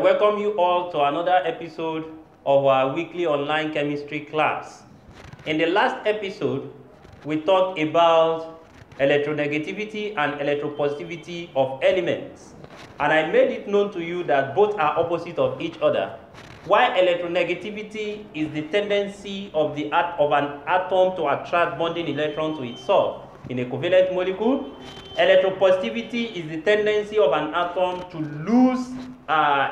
welcome you all to another episode of our weekly online chemistry class. In the last episode, we talked about electronegativity and electropositivity of elements, and I made it known to you that both are opposite of each other. While electronegativity is the tendency of an atom to attract bonding electron to itself in a covalent molecule, electropositivity is the tendency of an atom to lose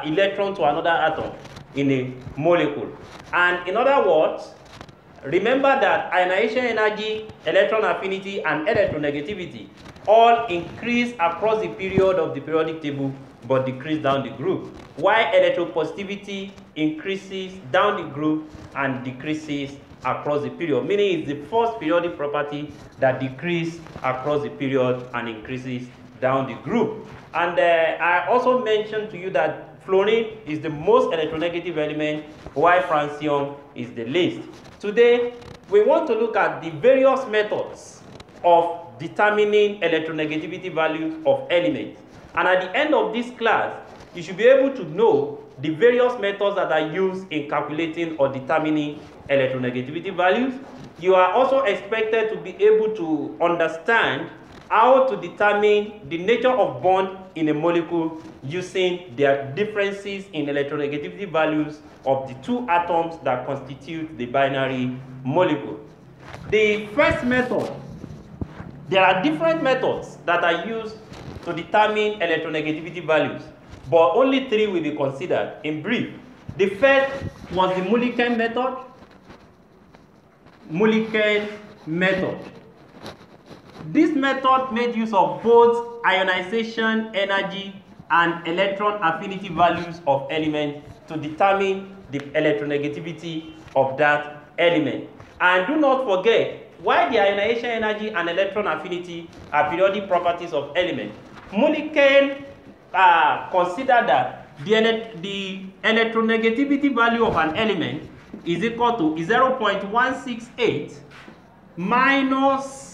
electron to another atom in a molecule. And in other words, remember that ionization energy, electron affinity, and electronegativity all increase across the period of the periodic table but decrease down the group, while electropositivity increases down the group and decreases across the period, meaning it's the first periodic property that decreases across the period and increases down the group. And I also mentioned to you that fluorine is the most electronegative element, while francium is the least. Today, we want to look at the various methods of determining electronegativity values of elements. And at the end of this class, you should be able to know the various methods that are used in calculating or determining electronegativity values. You are also expected to be able to understand how to determine the nature of bond in a molecule using their differences in electronegativity values of the two atoms that constitute the binary molecule. The first method, there are different methods that are used to determine electronegativity values, but only three will be considered in brief. The first was the Mulliken method. This method made use of both ionization energy and electron affinity values of elements to determine the electronegativity of that element. And do not forget, while the ionization energy and electron affinity are periodic properties of elements, Mulliken considered that the electronegativity value of an element is equal to 0.168 minus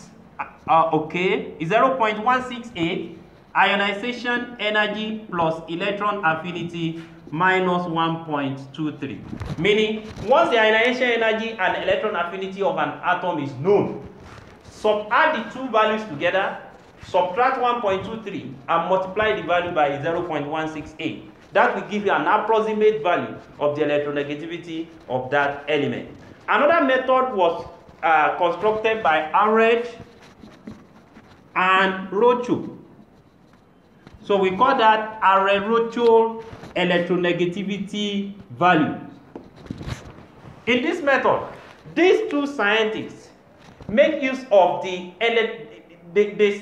0.168 ionization energy plus electron affinity minus 1.23. Meaning, once the ionization energy and electron affinity of an atom is known, add the two values together, subtract 1.23 and multiply the value by 0.168. That will give you an approximate value of the electronegativity of that element. Another method was constructed by Allred and Rochow. So we call that Allred-Rochow electronegativity value. In this method, these two scientists make use of they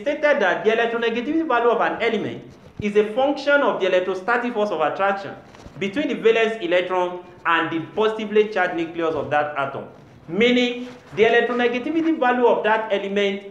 stated that the electronegativity value of an element is a function of the electrostatic force of attraction between the valence electron and the positively charged nucleus of that atom. Meaning, the electronegativity value of that element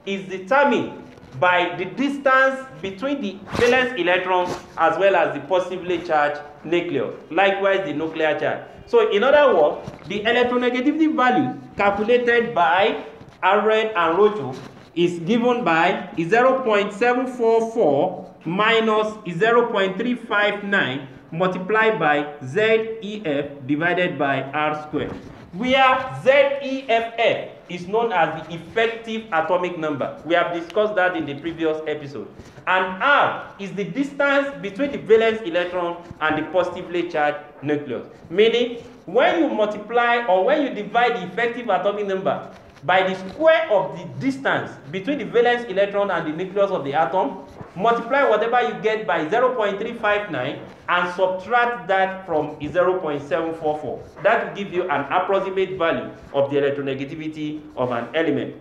is determined by the distance between the valence electron as well as the positively charged nucleus, likewise the nuclear charge. So in other words, the electronegativity value calculated by Allred and Rochow is given by 0.744 minus 0.359 multiplied by ZEF divided by R squared, where ZEFF is known as the effective atomic number. We have discussed that in the previous episode. And R is the distance between the valence electron and the positively charged nucleus. Meaning, when you multiply or when you divide the effective atomic number by the square of the distance between the valence electron and the nucleus of the atom, multiply whatever you get by 0.359 and subtract that from 0.744. That will give you an approximate value of the electronegativity of an element.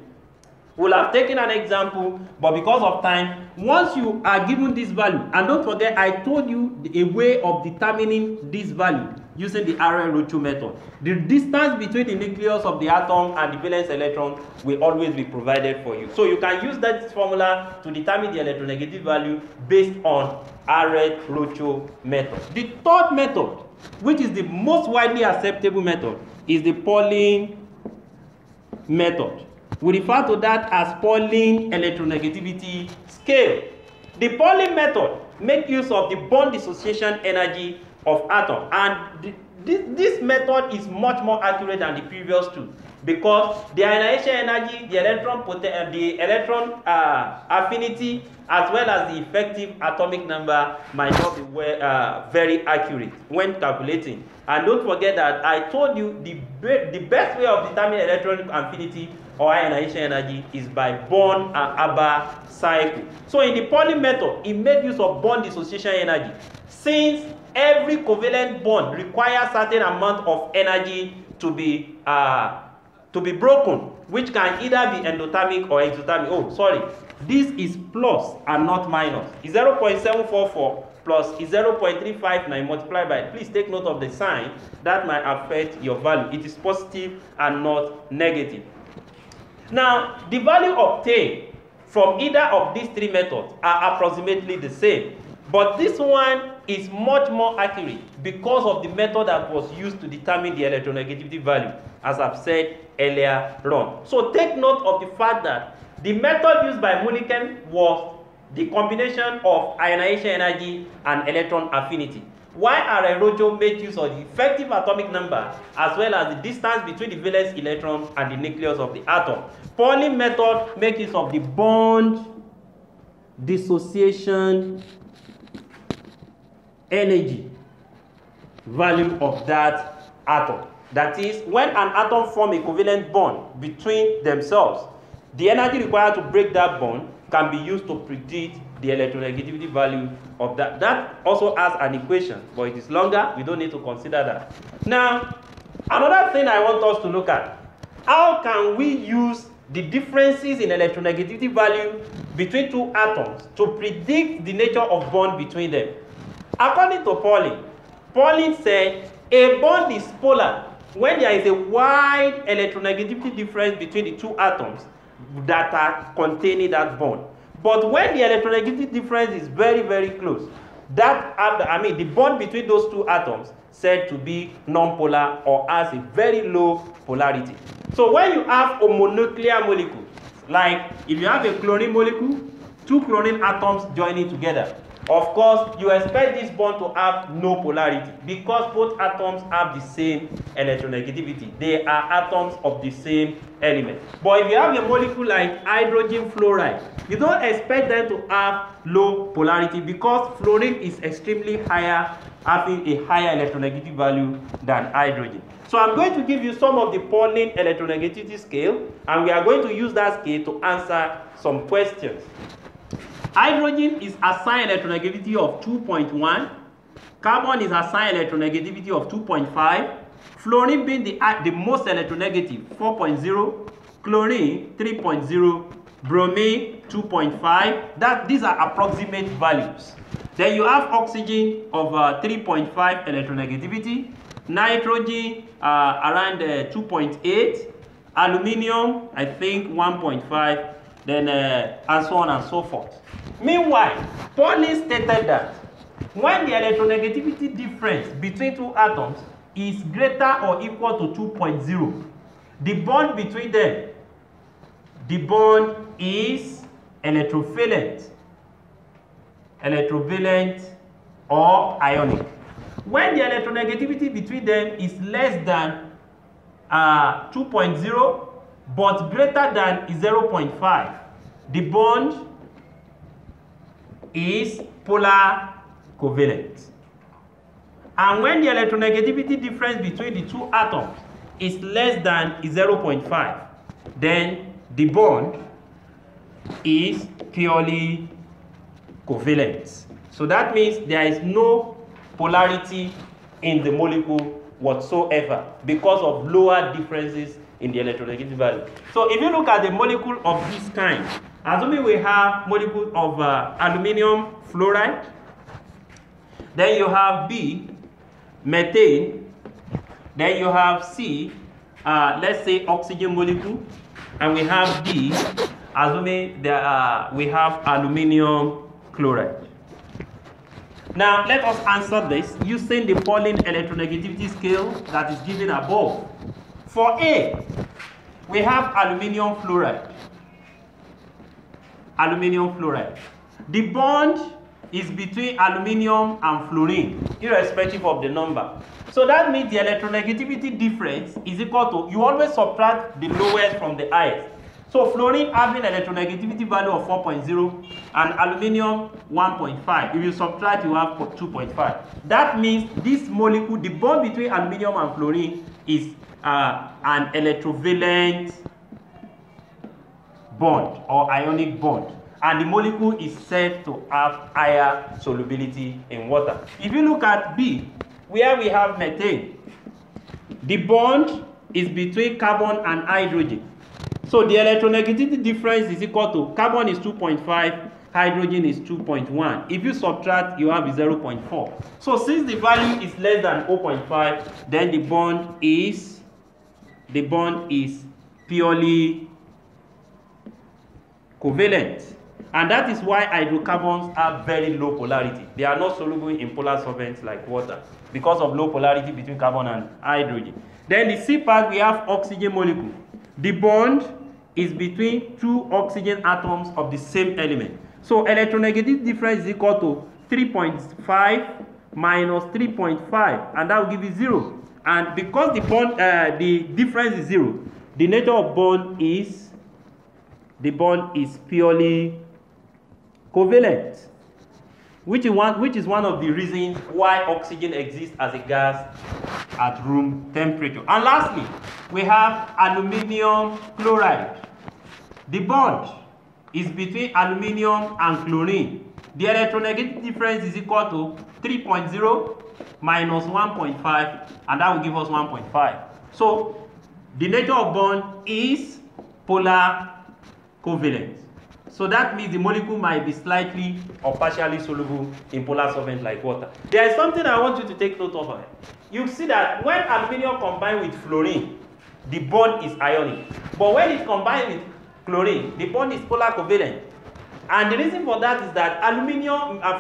We'll have taken an example, but because of time, once you are given this value, and don't forget I told you a way of determining this value using the Allred-Rochow method. The distance between the nucleus of the atom and the valence electron will always be provided for you. So you can use that formula to determine the electronegative value based on Allred-Rochow method. The third method, which is the most widely acceptable method, is the Pauling method. We refer to that as Pauling electronegativity scale. The Pauling method makes use of the bond dissociation energy of atom. And this method is much more accurate than the previous two, because the ionization energy, the electron affinity, as well as the effective atomic number might not be very accurate when calculating. And don't forget that I told you the best way of determining electron affinity or ionization energy is by Born and Haber cycle. So in the Pauling method, it made use of bond dissociation energy, since every covalent bond requires certain amount of energy to be broken, which can either be endothermic or exothermic. Oh, sorry. This is plus and not minus. It's 0.744 plus is 0.359 multiplied by, please take note of the sign that might affect your value. It is positive and not negative. Now, the value obtained from either of these three methods are approximately the same, but this one is much more accurate because of the method that was used to determine the electronegativity value, as I've said earlier on. So take note of the fact that the method used by Mulliken was the combination of ionization energy and electron affinity, while Arroyo made use of the effective atomic number as well as the distance between the valence electron and the nucleus of the atom. Pauling method makes use of the bond dissociation energy value of that atom. That is, when an atom forms a covalent bond between themselves, the energy required to break that bond can be used to predict the electronegativity value of that. That also has an equation, but it is longer. We don't need to consider that. Now, another thing I want us to look at, how can we use the differences in electronegativity value between two atoms to predict the nature of bond between them? According to Pauling, Pauling said a bond is polar when there is a wide electronegativity difference between the two atoms that are containing that bond. But when the electronegativity difference is very, very close, the bond between those two atoms said to be nonpolar or has a very low polarity. So when you have homonuclear molecules, like if you have a chlorine molecule, two chlorine atoms joining together, of course, you expect this bond to have no polarity because both atoms have the same electronegativity. They are atoms of the same element. But if you have a molecule like hydrogen fluoride, you don't expect them to have low polarity because fluorine is extremely higher, having a higher electronegativity value than hydrogen. So I'm going to give you some of the Pauling electronegativity scale, and we are going to use that scale to answer some questions. Hydrogen is assigned electronegativity of 2.1. Carbon is assigned electronegativity of 2.5. Fluorine being the most electronegative, 4.0. Chlorine, 3.0. Bromine, 2.5. These are approximate values. Then you have oxygen of 3.5 electronegativity. Nitrogen around 2.8. Aluminium, I think 1.5. Then and so on and so forth. Meanwhile, Pauling stated that when the electronegativity difference between two atoms is greater or equal to 2.0, the bond between them, the bond is electrovalent or ionic. When the electronegativity between them is less than 2.0 but greater than 0.5, the bond is polar covalent. And when the electronegativity difference between the two atoms is less than 0.5, then the bond is purely covalent. So that means there is no polarity in the molecule whatsoever because of lower differences in the electronegativity value. So if you look at the molecule of this kind, assuming we have molecule of aluminium fluoride, then you have B, methane, then you have C, let's say oxygen molecule, and we have D, assuming we have aluminium chloride. Now let us answer this using the Pauling electronegativity scale that is given above. For A, we have aluminium fluoride. Aluminium fluoride. The bond is between aluminum and fluorine, irrespective of the number. So that means the electronegativity difference is equal to, you always subtract the lowest from the highest. So fluorine having electronegativity value of 4.0 and aluminum 1.5. If you subtract, you have 2.5. That means this molecule, the bond between aluminum and fluorine is an electrovalent bond or ionic bond. And the molecule is said to have higher solubility in water. If you look at B, where we have methane, the bond is between carbon and hydrogen. So the electronegativity difference is equal to carbon is 2.5, hydrogen is 2.1. If you subtract, you have 0.4. So since the value is less than 0.5, then the bond is purely covalent. And that is why hydrocarbons have very low polarity. They are not soluble in polar solvents like water because of low polarity between carbon and hydrogen. Then the C part, we have oxygen molecule. The bond is between two oxygen atoms of the same element. So electronegativity difference is equal to 3.5 minus 3.5, and that will give you 0. And because the bond, the difference is 0, the nature of bond is purely covalent, which is one of the reasons why oxygen exists as a gas at room temperature. And lastly, we have aluminium chloride. The bond is between aluminium and chlorine. The electronegativity difference is equal to 3.0 minus 1.5, and that will give us 1.5. So the nature of bond is polar covalent. So that means the molecule might be slightly or partially soluble in polar solvent like water. There is something I want you to take note of. You see that when aluminium combines with fluorine, the bond is ionic. But when it combines with chlorine, the bond is polar covalent. And the reason for that is that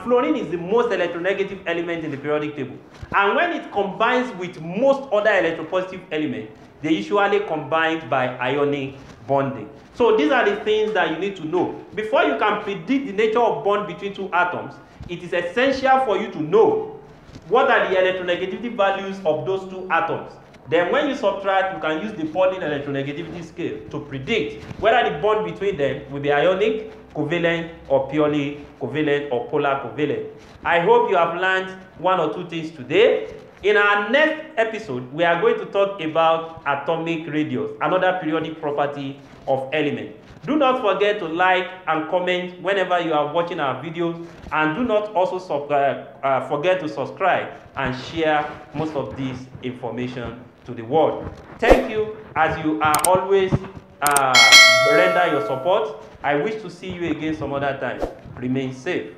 fluorine is the most electronegative element in the periodic table. And when it combines with most other electropositive elements, they usually combine by ionic bonding. So these are the things that you need to know. Before you can predict the nature of bond between two atoms, it is essential for you to know what are the electronegativity values of those two atoms. Then when you subtract, you can use the Pauling electronegativity scale to predict whether the bond between them will be ionic, covalent, or purely covalent or polar covalent. I hope you have learned one or two things today. In our next episode, we are going to talk about atomic radius, another periodic property of element. Do not forget to like and comment whenever you are watching our videos, and do not also forget to subscribe and share most of this information to the world. Thank you, as you are always render your support. I wish to see you again some other time. Remain safe.